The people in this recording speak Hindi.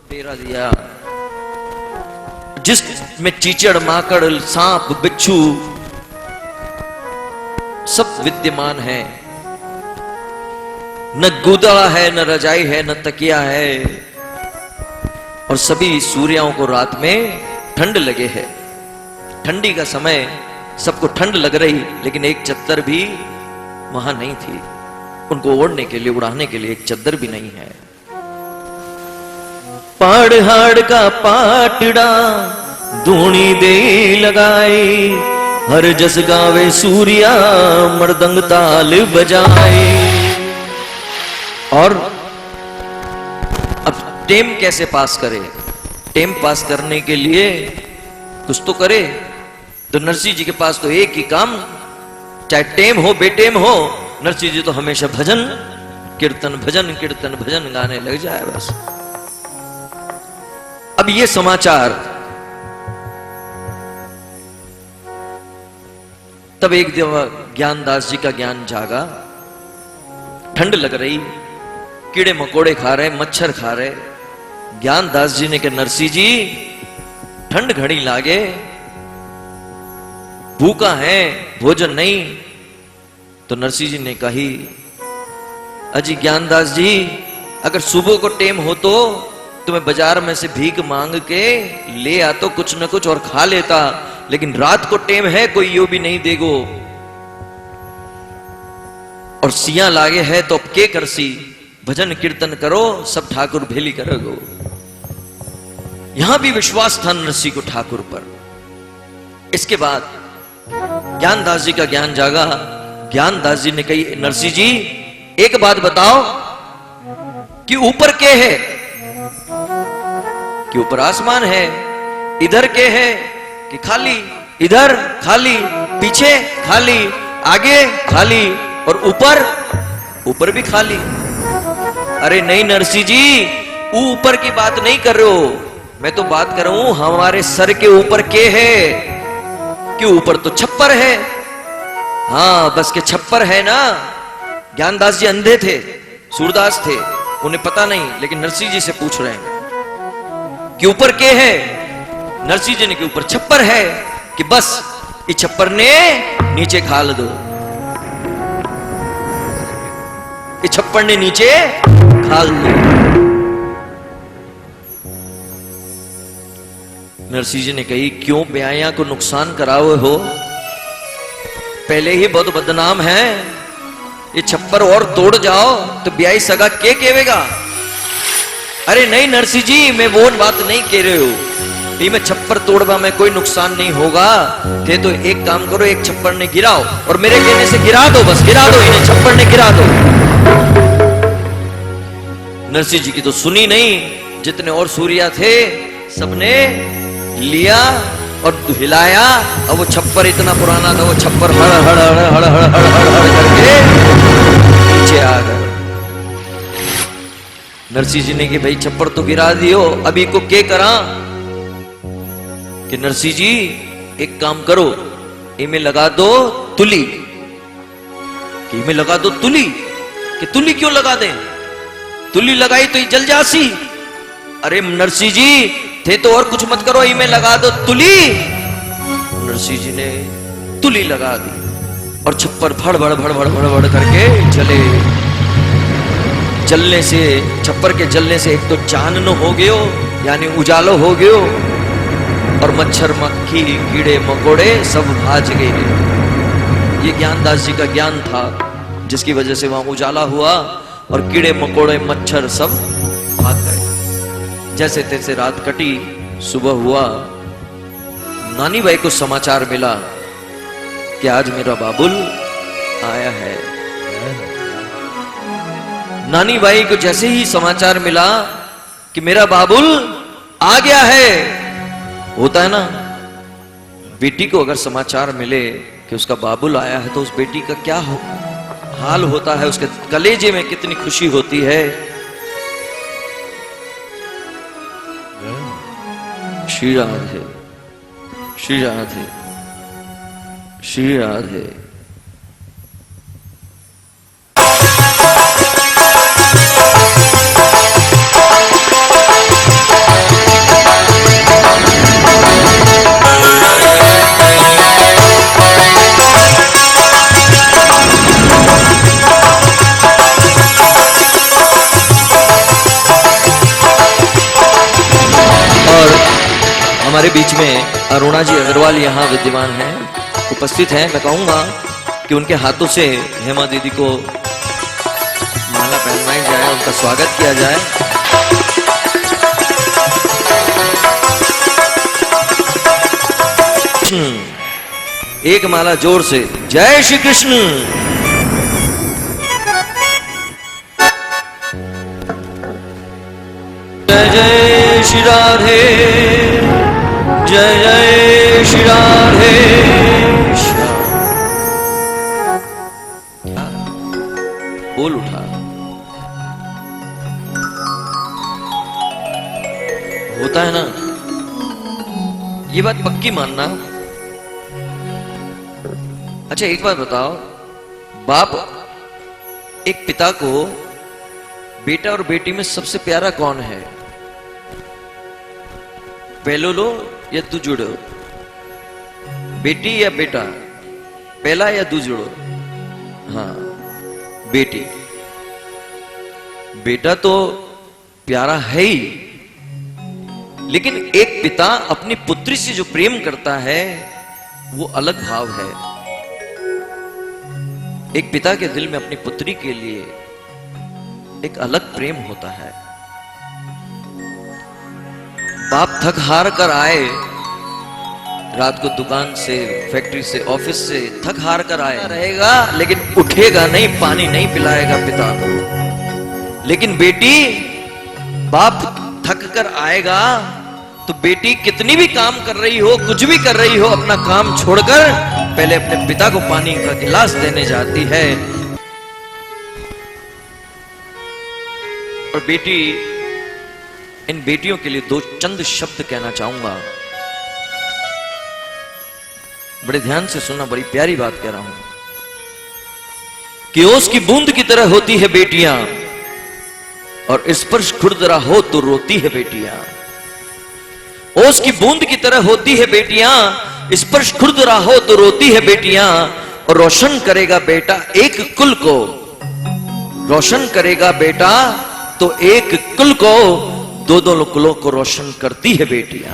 डेरा दिया, जिसमें चीचड़ माकड़ सांप बिच्छू सब विद्यमान है। न गुदड़ा है, न रजाई है, न तकिया है, और सभी सूर्यों को रात में ठंड लगे है। ठंडी का समय, सबको ठंड लग रही, लेकिन एक चद्दर भी वहां नहीं थी। उनको ओढ़ने के लिए, उड़ाने के लिए एक चद्दर भी नहीं है। पहाड़ का पाटड़ा धूनी दे लगाए, हर जस गावे सूर्या मृदंग ताल बजाए। और अब टेम कैसे पास करे? टेम पास करने के लिए कुछ तो करे। तो नरसिंह जी के पास तो एक ही काम, चाहे टेम हो बेटेम हो, नरसिंह जी तो हमेशा भजन कीर्तन भजन कीर्तन भजन गाने लग जाए बस। अब ये समाचार तब एक दिन ज्ञानदास जी का ज्ञान जागा। ठंड लग रही, कीड़े मकोड़े खा रहे, मच्छर खा रहे। ज्ञानदास जी ने कहा, नरसिंह जी ठंड घड़ी लागे, भूखा है, भोजन नहीं। तो नरसिंह जी ने कही, अजी ज्ञानदास जी, अगर सुबह को टेम हो तो मैं बाजार में से भीख मांग के ले आता कुछ न कुछ और खा लेता, लेकिन रात को टेम है, कोई यो भी नहीं देगो, और सिया लागे है तो अब के करसी, भजन कीर्तन करो, सब ठाकुर भेली करोगो। यहां भी विश्वास था नरसिंह को ठाकुर पर। इसके बाद ज्ञानदास जी का ज्ञान जागा। ज्ञानदास जी ने कही, नरसिंह जी एक बात बताओ कि ऊपर के है? कि ऊपर आसमान है। इधर के है? कि खाली। इधर खाली, पीछे खाली, आगे खाली, और ऊपर? ऊपर भी खाली। अरे नहीं नरसिंह जी, ऊपर की बात नहीं कर रहे हो, मैं तो बात कर रहा हूं हमारे सर के ऊपर के है। कि ऊपर तो छप्पर है। हाँ बस के छप्पर है ना। ज्ञानदास जी अंधे थे, सूरदास थे, उन्हें पता नहीं, लेकिन नरसिंह जी से पूछ रहे हैं कि ऊपर के है? नरसिंह जी ने के ऊपर छप्पर है, कि बस इस छप्पर ने नीचे खाल दो, इस छप्पर ने नीचे खाल दो। नरसिंह जी ने कही, क्यों ब्याया को नुकसान कराओ हो? पहले ही बहुत बदनाम है, ये छप्पर और तोड़ जाओ तो ब्याई सगा के केवेगा? अरे नहीं नरसिंह जी, मैं वो बात नहीं कह रहे हो, ये में छप्पर तोड़वा में कोई नुकसान नहीं होगा। थे तो एक काम करो, एक छप्पर ने गिराओ, और मेरे कहने से गिरा दो, बस गिरा दो, इन्हें छप्पर ने गिरा दो। नरसिंह जी की तो सुनी नहीं। जितने और सूर्या थे सबने लिया और हिलाया, और वो छप्पर इतना पुराना था, वो छप्पर हड़ हड़ हड़ हड़ हड़ हड़ हड़ हड़ करके नीचे आ गए। नरसिंह जी ने कि भाई छप्पर तो गिरा दियो, अभी को के करा? कि नरसिंह जी एक काम करो, इमें लगा दो तुली। कि इमें लगा दो तुली? कि तुली क्यों लगा दें? तुली लगाई तो ये जल जासी। अरे नरसिंह जी थे तो और कुछ मत करो, इमें लगा दो तुली। नरसिंह जी ने तुली लगा दी, और छप्पर भड़ भड़ भड़ भड़ भड़ भड़ करके जले। जलने से, छप्पर के जलने से एक तो चाननो हो गयो, यानी उजालो हो गयो, और मच्छर मक्खी कीड़े मकोड़े सब भाज गए। ये ज्ञानदास जी का ज्ञान था, जिसकी वजह से वहां उजाला हुआ और कीड़े मकोड़े मच्छर सब भाग गए। जैसे तैसे रात कटी, सुबह हुआ, नानी बाई को समाचार मिला कि आज मेरा बाबुल आया है। नानी बाई को जैसे ही समाचार मिला कि मेरा बाबुल आ गया है, होता है ना, बेटी को अगर समाचार मिले कि उसका बाबुल आया है तो उस बेटी का क्या हाल होता है, उसके कलेजे में कितनी खुशी होती है। श्री राधे, श्री राधे, श्री राधे। हमारे बीच में अरुणा जी अग्रवाल यहाँ विद्यमान हैं, उपस्थित हैं। मैं कहूंगा कि उनके हाथों से हेमा दीदी को माला पहनाई जाए, उनका स्वागत किया जाए। एक माला जोर से, जय श्री कृष्ण। जय जय श्री राधे, जय जय श्री राधे। बोल उठा, होता है ना, ये बात पक्की मानना। अच्छा एक बात बताओ, बाप एक पिता को बेटा और बेटी में सबसे प्यारा कौन है? पहलो लो या तू जुड़ो, बेटी या बेटा, पहला या तू जुड़ो? हाँ, बेटी। बेटा तो प्यारा है ही, लेकिन एक पिता अपनी पुत्री से जो प्रेम करता है वो अलग भाव है। एक पिता के दिल में अपनी पुत्री के लिए एक अलग प्रेम होता है। बाप थक हार कर आए, रात को दुकान से, फैक्ट्री से, ऑफिस से थक हार कर आए रहेगा, लेकिन उठेगा नहीं, पानी नहीं पिलाएगा पिता को। लेकिन बेटी, बाप थक कर आएगा तो बेटी कितनी भी काम कर रही हो, कुछ भी कर रही हो, अपना काम छोड़कर पहले अपने पिता को पानी का गिलास देने जाती है। और बेटी, इन बेटियों के लिए दो चंद शब्द कहना चाहूंगा, बड़े ध्यान से सुनना, बड़ी प्यारी बात कह रहा हूं। कि ओस की बूंद की तरह होती है बेटियां, और स्पर्श खुरदरा हो तो रोती है बेटियां। ओस की बूंद की तरह होती है बेटियां, स्पर्श खुरदरा हो तो रोती है बेटियां। और रोशन करेगा बेटा एक कुल को, रोशन करेगा बेटा तो एक कुल को, दो दो कुलों को रोशन करती है बेटियां।